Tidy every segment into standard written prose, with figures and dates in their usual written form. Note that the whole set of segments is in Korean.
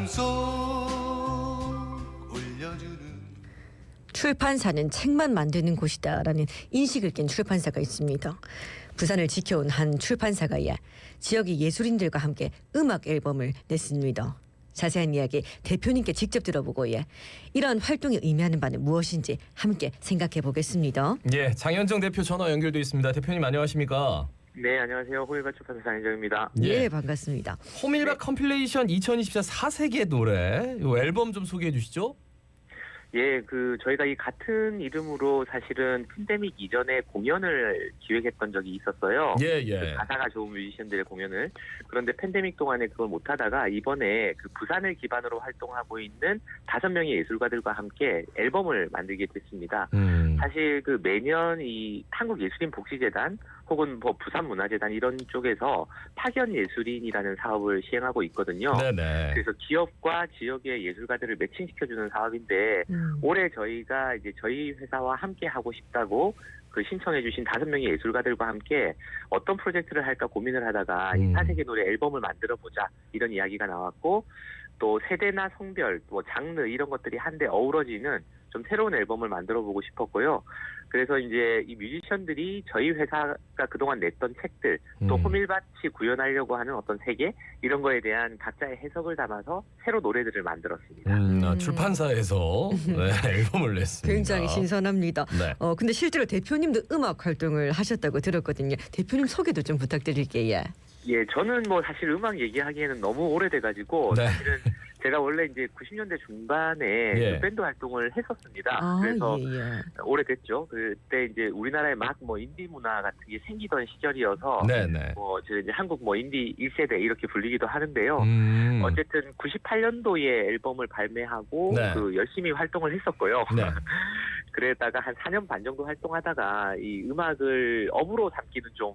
마음속 올려주는 출판사는 책만 만드는 곳이다라는 인식을 깬 출판사가 있습니다. 부산을 지켜온 한 출판사가 지역의 예술인들과 함께 음악 앨범을 냈습니다. 자세한 이야기 대표님께 직접 들어보고 이러한 활동이 의미하는 바는 무엇인지 함께 생각해 보겠습니다. 예, 장현정 대표 전화 연결돼 있습니다. 대표님 안녕하십니까? 네, 안녕하세요. 호밀밭 출판사 장현정입니다. 예, 반갑습니다. 호밀밭 컴필레이션 2024 4세기의 노래 이 앨범 좀 소개해 주시죠. 예, 저희가 이 같은 이름으로 사실은 팬데믹 이전에 공연을 기획했던 적이 있었어요. 예. 그 가사가 좋은 뮤지션들의 공연을. 그런데 팬데믹 동안에 그걸 못하다가 이번에 부산을 기반으로 활동하고 있는 5명의 예술가들과 함께 앨범을 만들게 됐습니다. 사실 매년 이 한국예술인복지재단 혹은 부산문화재단 이런 쪽에서 파견예술인이라는 사업을 시행하고 있거든요. 네네. 그래서 기업과 지역의 예술가들을 매칭시켜주는 사업인데 올해 저희가 이제 저희 회사와 함께 하고 싶다고 신청해주신 5명의 예술가들과 함께 어떤 프로젝트를 할까 고민을 하다가 이 4세기 노래 앨범을 만들어보자 이런 이야기가 나왔고 또 세대나 성별, 장르 이런 것들이 한데 어우러지는 좀 새로운 앨범을 만들어보고 싶었고요. 그래서 이제 이 뮤지션들이 저희 회사가 그동안 냈던 책들 또 호밀밭이 구현하려고 하는 어떤 세계 이런 거에 대한 각자의 해석을 담아서 새로 노래들을 만들었습니다. 출판사에서 앨범을 냈습니다. 굉장히 신선합니다. 네. 근데 실제로 대표님도 음악 활동을 하셨다고 들었거든요. 대표님 소개도 좀 부탁드릴게요. 예, 저는 사실 음악 얘기하기에는 너무 오래돼가지고 네. 사실은 제가 원래 이제 90년대 중반에 밴드 활동을 했었습니다. 그래서 오래됐죠. 그때 이제 우리나라에 막 인디 문화 같은 게 생기던 시절이어서 네네. 제가 이제 한국 인디 1세대 이렇게 불리기도 하는데요. 어쨌든 98년도에 앨범을 발매하고 네. 열심히 활동을 했었고요. 네. 그러다가 한 4년 반 정도 활동하다가 이 음악을 업으로 삼기는 좀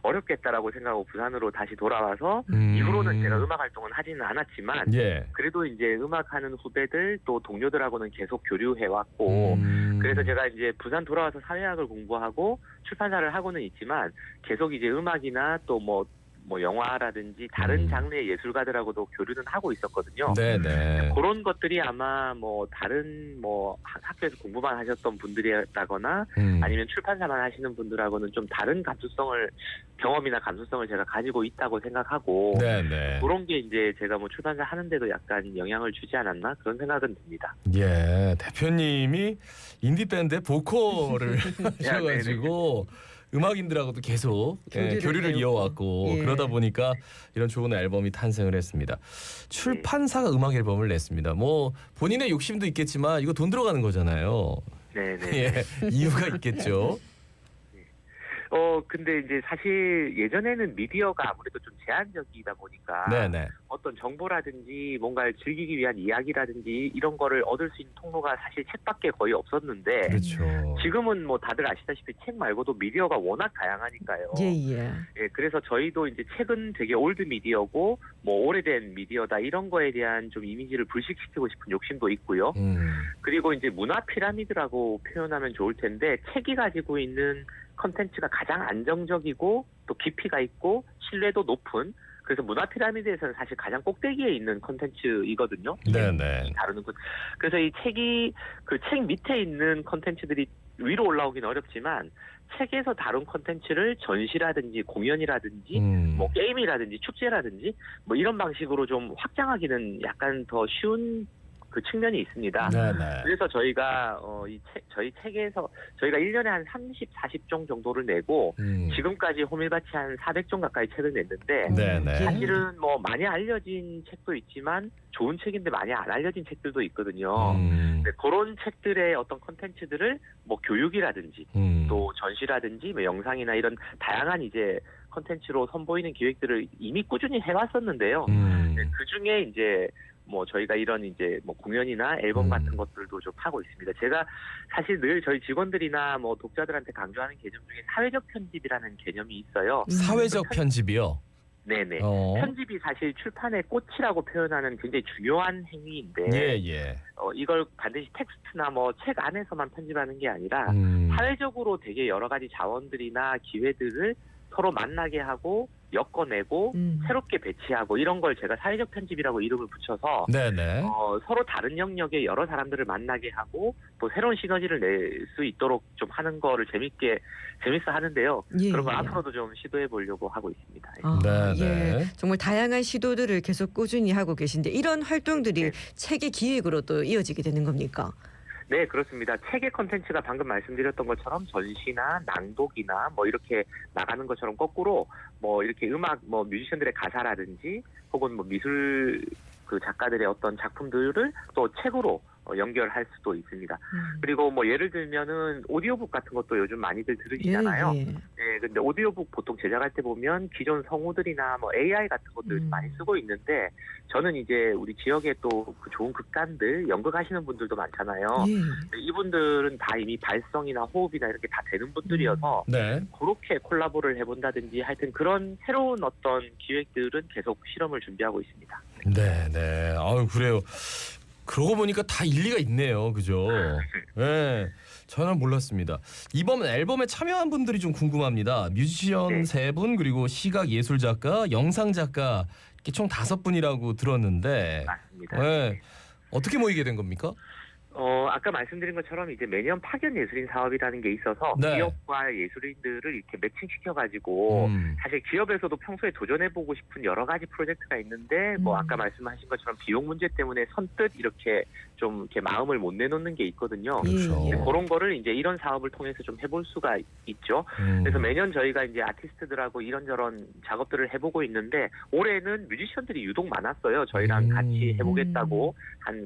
어렵겠다라고 생각하고 부산으로 다시 돌아와서 이후로는 제가 음악 활동은 하지는 않았지만 그래도 이제 음악하는 후배들 또 동료들하고는 계속 교류해왔고 그래서 제가 이제 부산 돌아와서 사회학을 공부하고 출판사를 하고는 있지만 계속 이제 음악이나 또 영화라든지 다른 장르의 예술가들하고도 교류는 하고 있었거든요. 네네. 그런 것들이 아마 다른 학교에서 공부만 하셨던 분들이라거나 아니면 출판사만 하시는 분들하고는 좀 다른 경험이나 감수성을 제가 가지고 있다고 생각하고 네네. 그런 게 이제 제가 출판사 하는데도 약간 영향을 주지 않았나 그런 생각은 듭니다. 예, 대표님이 인디 밴드의 보컬을 하셔가지고 음악인들하고도 계속 교류를 이어왔고 그러다 보니까 이런 좋은 앨범이 탄생을 했습니다. 출판사가 음악 앨범을 냈습니다. 본인의 욕심도 있겠지만 이거 돈 들어가는 거잖아요. 네네. 예, 이유가 있겠죠. 근데 이제 사실 예전에는 미디어가 아무래도 좀 제한적이다 보니까 네네. 어떤 정보라든지 뭔가를 즐기기 위한 이야기라든지 이런 거를 얻을 수 있는 통로가 사실 책밖에 거의 없었는데 그렇죠. 지금은 다들 아시다시피 책 말고도 미디어가 워낙 다양하니까요. 예. 그래서 저희도 이제 책은 되게 올드 미디어고 오래된 미디어다 이런 거에 대한 좀 이미지를 불식시키고 싶은 욕심도 있고요. 그리고 이제 문화 피라미드라고 표현하면 좋을 텐데 책이 가지고 있는 컨텐츠가 가장 안정적이고 또 깊이가 있고 신뢰도 높은 그래서 문화 피라미드에서는 사실 가장 꼭대기에 있는 컨텐츠이거든요. 네네. 다루는 것. 그래서 이 책이 책 밑에 있는 컨텐츠들이 위로 올라오기는 어렵지만 책에서 다룬 컨텐츠를 전시라든지 공연이라든지 게임이라든지 축제라든지 이런 방식으로 좀 확장하기는 약간 더 쉬운 측면이 있습니다. 네네. 그래서 저희가 저희 책에서 저희가 1년에 한 30, 40종 정도를 내고 지금까지 호밀밭이 한 400종 가까이 책을 냈는데 네네. 사실은 많이 알려진 책도 있지만 좋은 책인데 많이 안 알려진 책들도 있거든요. 네, 그런 책들의 어떤 컨텐츠들을 교육이라든지 또 전시라든지 영상이나 이런 다양한 이제 컨텐츠로 선보이는 기획들을 이미 꾸준히 해왔었는데요. 네, 그 중에 이제 저희가 이런 이제 공연이나 앨범 같은 것들도 좀 하고 있습니다. 제가 사실 늘 저희 직원들이나 독자들한테 강조하는 개념 중에 사회적 편집이라는 개념이 있어요. 사회적 편집이요? 네네. 편집이 사실 출판의 꽃이라고 표현하는 굉장히 중요한 행위인데 이걸 반드시 텍스트나 책 안에서만 편집하는 게 아니라 사회적으로 되게 여러 가지 자원들이나 기회들을 서로 만나게 하고 엮어내고 새롭게 배치하고 이런 걸 제가 사회적 편집이라고 이름을 붙여서 네네. 서로 다른 영역의 여러 사람들을 만나게 하고 또 새로운 시너지를 낼 수 있도록 좀 하는 거를 재밌어 하는데요. 예, 그런 걸 예. 앞으로도 좀 시도해 보려고 하고 있습니다. 아, 네네. 예. 정말 다양한 시도들을 계속 꾸준히 하고 계신데 이런 활동들이 네. 책의 기획으로 또 이어지게 되는 겁니까? 네, 그렇습니다. 책의 컨텐츠가 방금 말씀드렸던 것처럼 전시나 낭독이나 뭐 이렇게 나가는 것처럼 거꾸로 뭐 이렇게 음악 뭐 뮤지션들의 가사라든지 혹은 뭐 미술 그 작가들의 어떤 작품들을 또 책으로 연결할 수도 있습니다. 그리고 뭐 예를 들면은 오디오북 같은 것도 요즘 많이들 들으시잖아요. 예, 예. 네, 근데 오디오북 보통 제작할 때 보면 기존 성우들이나 뭐 AI 같은 것들 많이 쓰고 있는데 저는 이제 우리 지역에 또 그 좋은 극단들 연극하시는 분들도 많잖아요. 예. 이분들은 다 이미 발성이나 호흡이나 이렇게 다 되는 분들이어서 네. 그렇게 콜라보를 해본다든지 하여튼 그런 새로운 어떤 기획들은 계속 실험을 준비하고 있습니다. 네네. 아유 그래요. 그러고 보니까 다 일리가 있네요. 그죠? 네. 저는 몰랐습니다. 이번 앨범에 참여한 분들이 좀 궁금합니다. 뮤지션 네. 3분 그리고 시각 예술 작가, 영상 작가 이렇게 총 5분이라고 들었는데 맞습니다. 네. 어떻게 모이게 된 겁니까? 아까 말씀드린 것처럼 이제 매년 파견 예술인 사업이라는 게 있어서 네. 기업과 예술인들을 이렇게 매칭시켜가지고 사실 기업에서도 평소에 도전해보고 싶은 여러 가지 프로젝트가 있는데 뭐 아까 말씀하신 것처럼 비용 문제 때문에 선뜻 이렇게 좀 이렇게 마음을 못 내놓는 게 있거든요. 그렇죠. 예, 예. 그런 거를 이제 이런 사업을 통해서 좀 해볼 수가 있죠. 그래서 매년 저희가 이제 아티스트들하고 이런저런 작업들을 해보고 있는데 올해는 뮤지션들이 유독 많았어요. 저희랑 같이 해보겠다고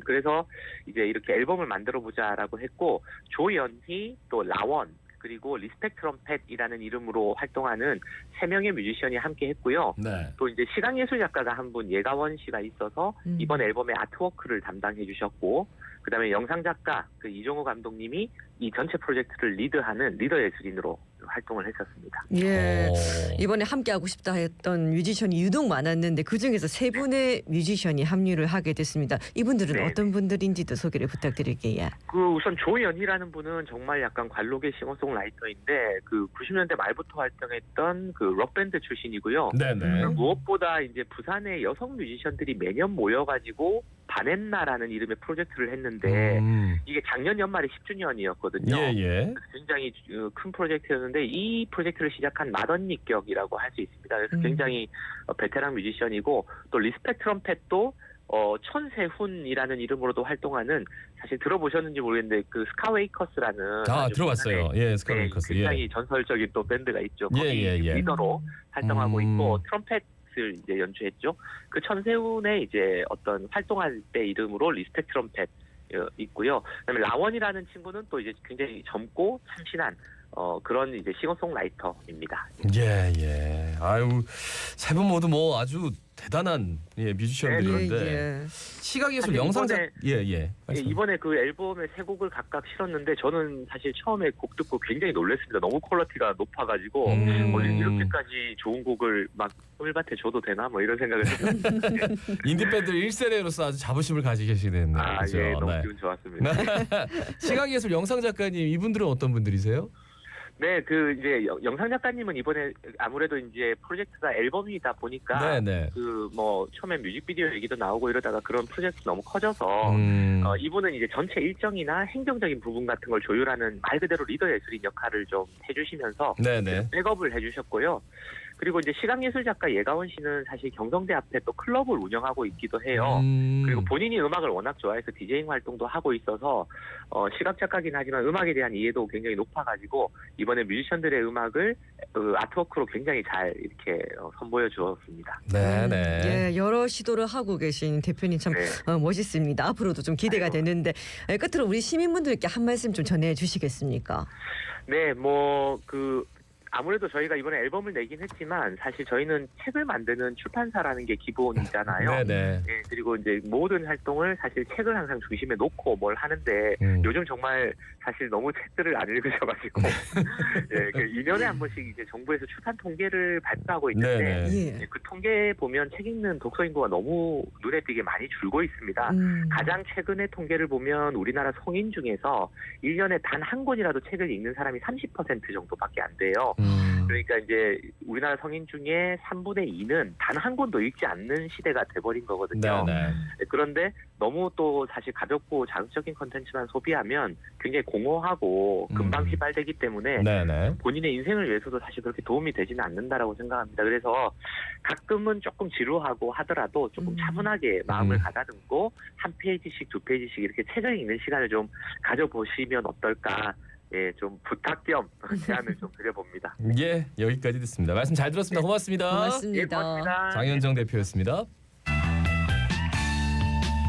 그래서 이제 이렇게 앨범을 만들어 보자라고 했고 조연희 또 라원 그리고 리스펙 트럼펫이라는 이름으로 활동하는 3명의 뮤지션이 함께 했고요. 네. 또 이제 시각예술 작가가 한 분 예가원 씨가 있어서 이번 앨범의 아트워크를 담당해 주셨고 그다음에 영상 작가 그 이종호 감독님이 이 전체 프로젝트를 리드하는 리더 예술인으로 활동을 했었습니다. 예. 오. 이번에 함께 하고 싶다 했던 뮤지션이 유독 많았는데 그중에서 3분의 뮤지션이 합류를 하게 됐습니다. 이분들은 네. 어떤 분들인지도 소개를 부탁드릴게요. 그 우선 조연희라는 분은 정말 약간 관록의 싱어송라이터인데 그 90년대 말부터 활동했던 그 록밴드 출신이고요. 네네. 무엇보다 이제 부산의 여성 뮤지션들이 매년 모여가지고 바넷나라는 이름의 프로젝트를 했는데 이게 작년 연말에 10주년이었거든요. 예예. 굉장히 큰 프로젝트였는데 이 프로젝트를 시작한 마던니격이라고 할 수 있습니다. 그래서 굉장히 베테랑 뮤지션이고 또 리스펙 트럼펫도 천세훈이라는 이름으로도 활동하는 사실 들어보셨는지 모르겠는데 그 스카웨이커스라는 들어봤어요. 예, 스카웨이커스. 굉장히 전설적인 또 밴드가 있죠. 거기 예. 리더로 활동하고 있고 트럼펫을 이제 연주했죠. 그 천세훈의 이제 어떤 활동할 때 이름으로 리스펙 트럼펫 있고요. 그다음에 라원이라는 친구는 또 이제 굉장히 젊고 참신한 그런 이제 싱어송라이터입니다. 예. 아유 3분 모두 뭐 아주 대단한 뮤지션들인데 시각예술 영상작 이번에 그 앨범에 3곡을 각각 실었는데 저는 사실 처음에 곡 듣고 굉장히 놀랐습니다. 너무 퀄리티가 높아가지고 이렇게까지 좋은 곡을 막 꿀밭에 줘도 되나 뭐 이런 생각을 했었는데 인디밴드 1세대로서 아주 자부심을 가지고 계시네요. 그렇죠? 예, 너무 기분 좋았습니다. 시각예술 영상 작가님 이분들은 어떤 분들이세요? 네, 그 이제 영상 작가님은 이번에 아무래도 이제 프로젝트가 앨범이다 보니까 그 뭐 처음에 뮤직비디오 얘기도 나오고 이러다가 그런 프로젝트 너무 커져서 이분은 이제 전체 일정이나 행정적인 부분 같은 걸 조율하는 말 그대로 리더 예술인 역할을 좀 해주시면서 백업을 해주셨고요. 그리고 이제 시각예술 작가 예가원 씨는 사실 경성대 앞에 또 클럽을 운영하고 있기도 해요. 그리고 본인이 음악을 워낙 좋아해서 디제잉 활동도 하고 있어서 시각 작가긴 하지만 음악에 대한 이해도 굉장히 높아가지고 이번에 뮤지션들의 음악을 아트워크로 굉장히 잘 이렇게 선보여 주었습니다. 네네. 예, 여러 시도를 하고 계신 대표님 참 멋있습니다. 앞으로도 좀 기대가 되는데 끝으로 우리 시민분들께 한 말씀 좀 전해 주시겠습니까? 네, 아무래도 저희가 이번에 앨범을 내긴 했지만 사실 저희는 책을 만드는 출판사라는 게 기본이잖아요. 네. 예, 그리고 이제 모든 활동을 사실 책을 항상 중심에 놓고 뭘 하는데 요즘 정말 사실 너무 책들을 안 읽으셔가지고 예, 2년에 한 번씩 이제 정부에서 출판 통계를 발표하고 있는데 그 통계 보면 책 읽는 독서 인구가 너무 눈에 띄게 많이 줄고 있습니다. 가장 최근의 통계를 보면 우리나라 성인 중에서 1년에 단 한 권이라도 책을 읽는 사람이 30% 정도밖에 안 돼요. 그러니까 이제 우리나라 성인 중에 3분의 2는 단 한 권도 읽지 않는 시대가 돼버린 거거든요. 네. 그런데 너무 또 사실 가볍고 자극적인 컨텐츠만 소비하면 굉장히 공허하고 금방 시발되기 때문에 네네. 본인의 인생을 위해서도 사실 그렇게 도움이 되지는 않는다라고 생각합니다. 그래서 가끔은 조금 지루하고 하더라도 조금 차분하게 마음을 가다듬고 한 페이지씩 두 페이지씩 이렇게 책을 읽는 시간을 좀 가져보시면 어떨까. 예, 좀 부탁 겸 제안을 좀 드려봅니다. 예, 여기까지 듣습니다. 말씀 잘 들었습니다. 고맙습니다. 고맙습니다. 예, 고맙습니다. 장현정 대표였습니다.